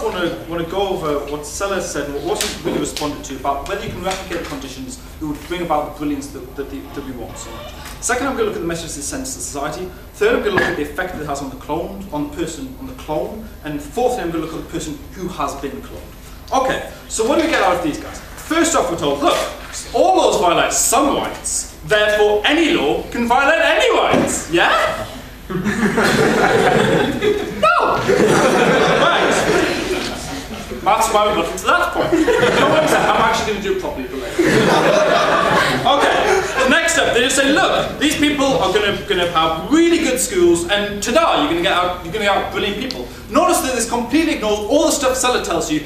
want to go over what Seller said and what wasn't really responded to about whether you can replicate the conditions that would bring about the brilliance that we want so much. Second, I'm going to look at the messages it sends to society. Third, I'm going to look at the effect that it has on the clone, on the person, on the clone. And fourthly, I'm going to look at the person who has been cloned. Okay, so what do we get out of these guys? First off, we're told, look, all laws violate some rights, therefore any law can violate any rights. Yeah? No! Right. That's why we got to that point. No one said, I'm actually going to do it properly later. Okay, next up, they just say, look, these people are going to have really good schools, and ta-da, you're going to get out brilliant people. Notice that this completely ignores all the stuff Seller tells you,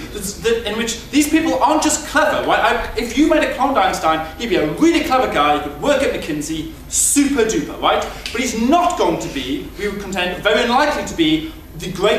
in which these people aren't just clever. Right? If you made a cloned Einstein, he'd be a really clever guy, he could work at McKinsey, super duper, right? But he's not going to be, we would contend, very unlikely to be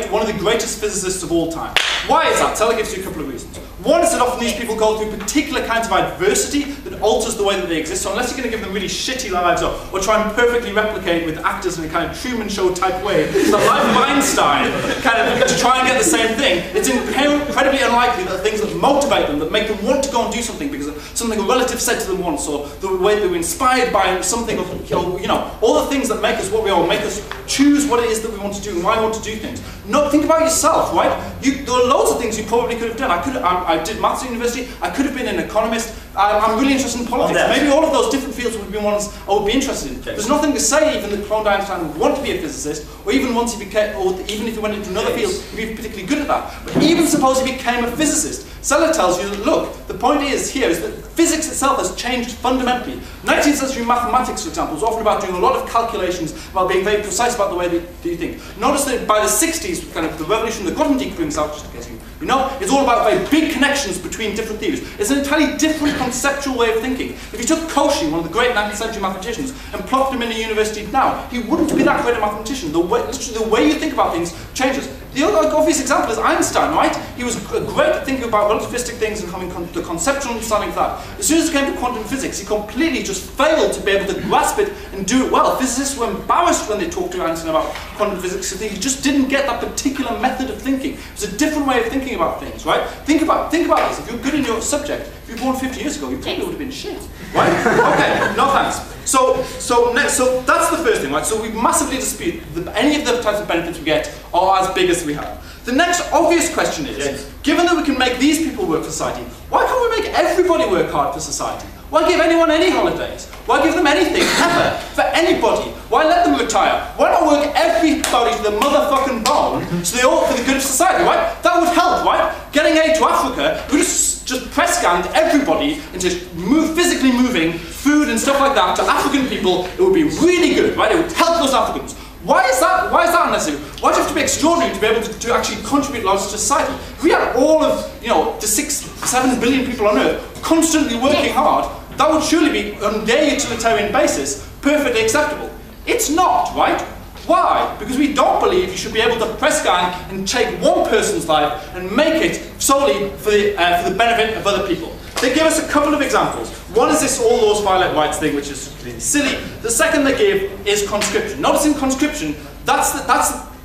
one of the greatest physicists of all time. Why is that? Seller gives you a couple of reasons. One is that often these people go through particular kinds of adversity that alters the way that they exist. So unless you're going to give them really shitty lives or try and perfectly replicate with actors in a kind of Truman Show type way, the life of Einstein, kind of to try and get the same thing, it's incredibly unlikely that the things that motivate them, that make them want to go and do something because of something a relative said to them once, or the way they were inspired by something, or, you know, all the things that make us what we are, make us choose what it is that we want to do and why we want to do things. Think about yourself, right? There are loads of things you probably could have done. I did maths at university. I could have been an economist. I'm really interested in politics. Maybe all of those different fields would be ones I would be interested in. There's nothing to say even that cloned Einstein would want to be a physicist, or even once he became, or even if he went into another field, he'd be particularly good at that. But even suppose he became a physicist, Seller tells you that, look, the point is that physics itself has changed fundamentally. 19th century mathematics, for example, was often about doing a lot of calculations, about being very precise about the way that you think. Notice that by the 60s, kind of the revolution that Gustaf brings out, just in case you know, it's all about very big connections between different theories. It's an entirely different conceptual way of thinking. If you took Cauchy, one of the great 19th century mathematicians, and plopped him in a university now, he wouldn't be that great a mathematician. The way you think about things changes. The other obvious example is Einstein, right? He was great at thinking about relativistic things and having the conceptual understanding of that. As soon as it came to quantum physics, he completely just failed to be able to grasp it and do it well. Physicists were embarrassed when they talked to Einstein about quantum physics because he just didn't get that particular method of thinking. It was a different way of thinking about things, right? Think about this. If you're good in your subject, if you were born 50 years ago, you probably would have been shit, right? Okay, no thanks. So that's the first thing, right? So we massively dispute that any of the types of benefits we get are as big as we have. The next obvious question is, given that we can make these people work for society, why can't we make everybody work hard for society? Why give anyone any holidays? Why give them anything, ever, for anybody? Why let them retire? Why not work everybody to the motherfucking bone so they all for the good of society, right? That would help, right? Getting aid to Africa, we just press scanned everybody into physically moving food and stuff like that to African people. It would be really good, right? It would help those Africans. Why is that unnecessary? Why do you have to be extraordinary to be able to actually contribute lots to society? If we had all of, the 6-7 billion people on Earth constantly working hard, that would surely be, on their utilitarian basis, perfectly acceptable. It's not, right? Why? Because we don't believe you should be able to press scan and take one person's life and make it solely for the benefit of other people. They give us a couple of examples. One is this all laws violate rights thing, which is completely silly. The second they give is conscription. Notice in conscription,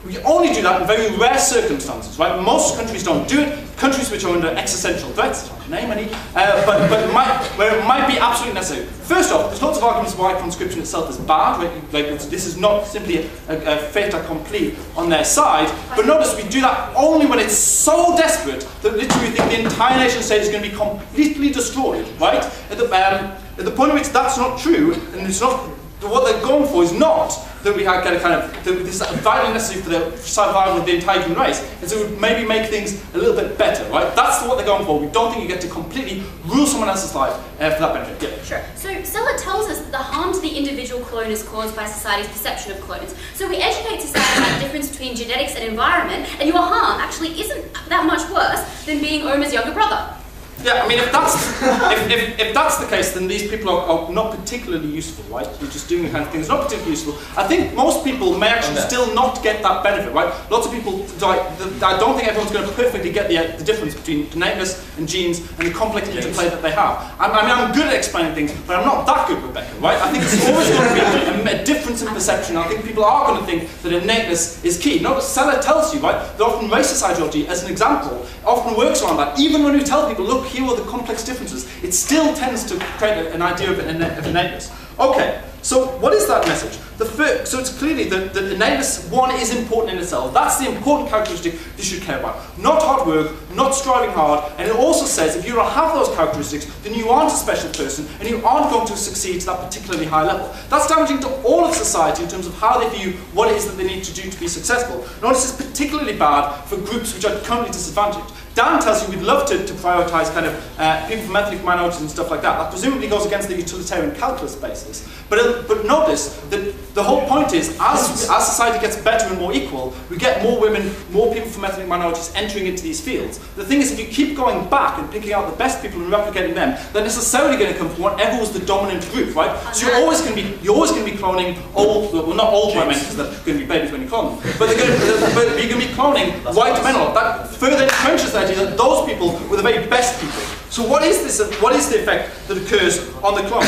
we only do that in very rare circumstances, right? Most countries don't do it. Countries which are under existential threats, I don't name any, where it might be absolutely necessary. First off, there's lots of arguments why conscription itself is bad, right? This is not simply a fait accompli on their side, but notice we do that only when it's so desperate that literally we think the entire nation state is going to be completely destroyed, right? At the point at which that's not true, and it's not, what they're going for is not that we have this is vitally necessary for the survival of the entire human race, and so it would maybe make things a little bit better, right? That's what they're going for. We don't think you get to completely rule someone else's life for that benefit. Yeah. Sure. So Seller tells us that the harm to the individual clone is caused by society's perception of clones. So we educate society about the difference between genetics and environment, and your harm actually isn't that much worse than being Omer's younger brother. Yeah, I mean, if that's the case, then these people are not particularly useful, right? You're just doing the kind of thing that's not particularly useful. I think most people may actually still not get that benefit, right? Lots of people, I don't think everyone's going to perfectly get the difference between innateness and genes and the complex interplay that they have. I mean, I'm good at explaining things, but I'm not that good, Rebecca, right? I think it's always going to be a difference in perception. I think people are going to think that innateness is key. Notice Seller tells you, right, that often racist ideology, as an example, often works around that. Even when we tell people, look, here are the complex differences, it still tends to create an idea of innateness. Okay, so what is that message? So it's clearly that innateness, one, is important in itself. That's the important characteristic you should care about. Not hard work, not striving hard, and it also says if you don't have those characteristics, then you aren't a special person, and you aren't going to succeed to that particularly high level. That's damaging to all of society in terms of how they view what it is that they need to do to be successful. Notice it's particularly bad for groups which are currently disadvantaged. Dan tells you we'd love to prioritise kind of people from ethnic minorities and stuff like that. That presumably goes against the utilitarian calculus basis. But notice that the whole point is, as society gets better and more equal, we get more women, more people from ethnic minorities entering into these fields. The thing is, if you keep going back and picking out the best people and replicating them, they're necessarily going to come from whatever was the dominant group, right? So you're always going to be cloning old, well, not old white men, because they're going to be babies when you clone them, but you're going to be cloning white men a lot. That further entrenches the idea that those people were the very best people. So what is this? What is the effect that occurs on the clone?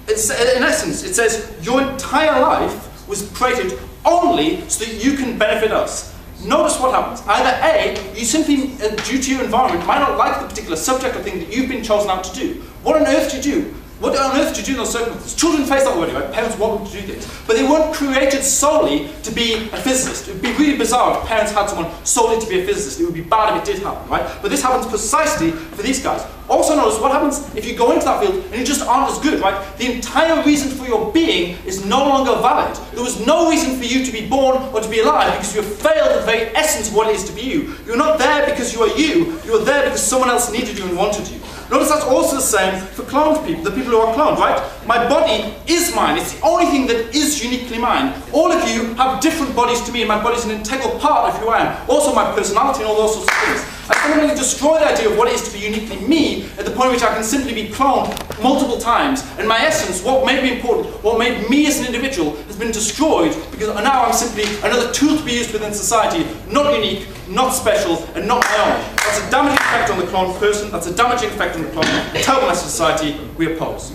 It says, in essence, it says your entire life was created only so that you can benefit us. Notice what happens. Either A, you simply, due to your environment, might not like the particular subject or thing that you've been chosen out to do. What on earth do you do? What on earth do you do in those circumstances? Children face that already, right? Parents want them to do things. But they weren't created solely to be a physicist. It would be really bizarre if parents had someone solely to be a physicist. It would be bad if it did happen, right? But this happens precisely for these guys. Also notice what happens if you go into that field and you just aren't as good, right? The entire reason for your being is no longer valid. There was no reason for you to be born or to be alive because you have failed the very essence of what it is to be you. You're not there because you are you. You are there because someone else needed you and wanted you. Notice that's also the same for cloned people, the people who are cloned, right? My body is mine. It's the only thing that is uniquely mine. All of you have different bodies to me, and my body is an integral part of who I am. Also my personality and all those sorts of things. I fundamentally destroy the idea of what it is to be uniquely me at the point at which I can simply be cloned multiple times. And my essence, what made me important, what made me as an individual, has been destroyed because now I'm simply another tool to be used within society, not unique, not special, and not my own. That's a damaging effect on the cloned person, that's a damaging effect on the clone, a terrible message to society we oppose.